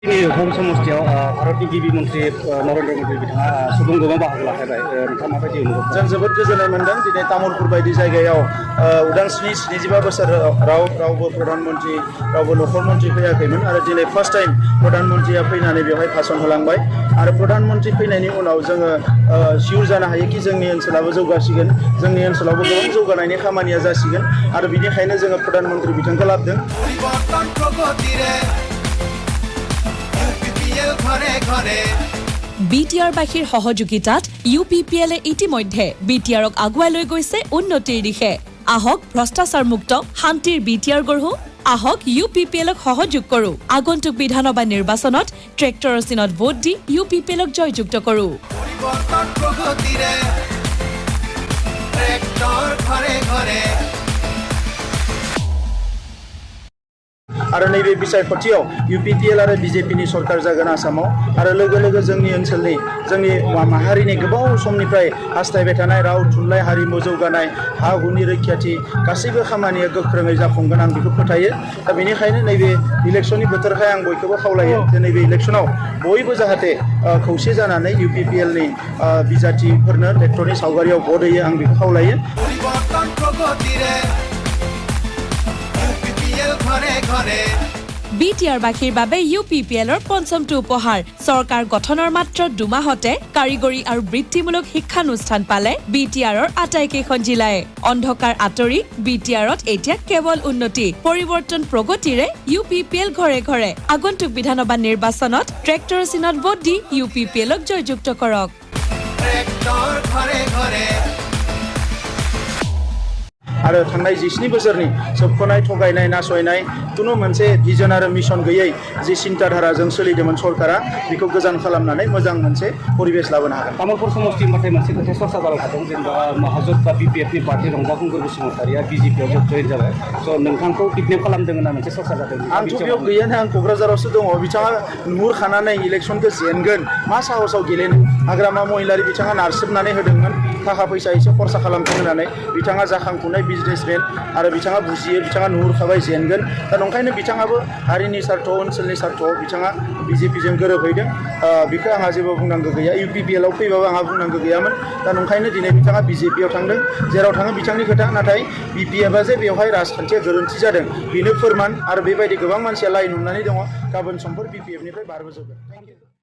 हम समस्थियाव भारतनि गिबि मन्त्रि नरेन्द्र मदि बिथाङा सुबुं गोबां बाहागो लाफैबाय नोंथाङा माबायदि नुदों? जों जोबोद गोजोननाय मोनदों दिनै तामुलपुर बायदि जायगायाव उदांस्रिनि 75 बोसोर रावबो प्रधानमन्त्रि रावबो नखर मन्त्रि फैयाखैमोन आरो दिनै फार्स्ट टाइम प्रधानमन्त्रिया फैनानै बेवहाय भाषण होलांबाय आरो प्रधानमन्त्रि फैनायनि उनाव जोङो सिउर जानो हायो कि जोंनि ओनसोलाबो जौगासिगोन जोंनि ओनसोलावबो गोबां जौगानायनि खामानिया जासिगोन आरो बिनिखायनो जोङो प्रधानमन्त्रि बिथांखौ लाबोदों। BTR বাসীৰ সহযোগিতাত UPPL ইতিমধ্যে BTRক আগুৱাই লৈ গৈছে উন্নতিৰ দিশে। আহক ভ্ৰষ্টাচাৰমুক্ত শান্তিৰ BTR গঢ়ো, আহক UPPLক সহযোগ কৰো। আগন্তুক বিধানসভা নিৰ্বাচনত ট্ৰেক্টৰৰ চিনত ভোট দি UPPLক জয়যুক্ত কৰো। आरो नैबे बिसायख'थियाव UPPL आरो BJPनि सरकार जागोन आसामाव आरो लोगो लोगो जोंनि ओनसोलनि जोंनि माहारिनि गोबाव समनिफ्राय हास्थायबाय थानाय राव थुनलाइ हारिमु जौगानाय हा हुनि रैखाथि गासैबो खामानिया गोख्रोङै जाफुंगोन आं बेखौ फोथायो। दा बेनिखायनो नैबे इलेक्शननि बोथोरखाय आं बयखौबो खावलायो जे नैबे इलेक्शनाव बयबो जाहाथे खौसे जानानै UPPLनि बिजाथिफोरनो ट्रेक्टरनि सावगारियाव भट होयो आं बेखौ खावलायो। BTR বাসীৰ বাবে UPPLৰ পঞ্চমটো উপহাৰ চৰকাৰ গঠনৰ মাত্ৰ 2 মাহতে কাৰিকৰী আৰু বৃত্তিমূলক শিক্ষানুষ্ঠান পালে BTRৰ আটাইকেইখন জিলাই। অন্ধকাৰ আঁতৰি BTRত এতিয়া কেৱল উন্নতি পৰিৱৰ্তন প্ৰগতিৰে UPPL ঘৰে ঘৰে। আগন্তুক বিধানসভা নিৰ্বাচনত ট্ৰেক্টৰ চিনত ভোট দি UPPLক জয়যুক্ত কৰক। आरो थांनाय 17 बोसोरनि सोबख'नाय थगायनाय नासयनाय कुनु मोनसे भिजन आरो मिशन गैयै जि चिन्ताधाराजों सोलिदोंमोन सरकारा बेखौ गोजान खालामनानै मोजां मोनसे परिबेश लाबोनो हागोन। तामुलपुर समस्ति माथाय मोनसे खोथा सरसा जाबाय थादों जेनेबा महाजोत बा BPFनि पार्टी रंजाफुंगुर बसुमतारिया BJPआव जइन जाबाय स' नोंथांखौ किडनेप खालामदों होनना मोनसे सरसा जादों। आंथ' बेयाव गैयानो आं क'क्राझारावसो दङ बिथाङा नुहुर खानानै इलेक्शनखौ जेनगोन मा साहसाव गेलेनो हाग्रामा महिलारि बिथाङा नारसिबनानै होदोंमोन थाखा फैसा एसे खरसा खालामथों होननानै बिथाङा जाखांफुनाय बिजनेसमेन आरो बिथाङा बुजियो बिथाङा नुहुरखाबाय जेनगोन दा नंखायनो बिथाङाबो हारिनि सार्थ ओनसोलनि सार्थआव बिथाङा BJPजों गोरोबहैदों बेखौ आंहा जेबो बुंनांगौ गैया UPPLआव फैबाबो आंहा बुंनांगौ गैयामोन दा नंखायनो दिनै बिथाङा BJPआव थांदों जेराव थाङो बिथांनि खोथा नाथाय BPFआ जे बेवहाय राजखान्थिया गोरोन्थि जादों बेनो फोरमान आरो बेबायदि गोबां मानसिया लाइन हमनानै दङ गाबोन समफोर BPFनिफ्राय बारबोजोबगोन।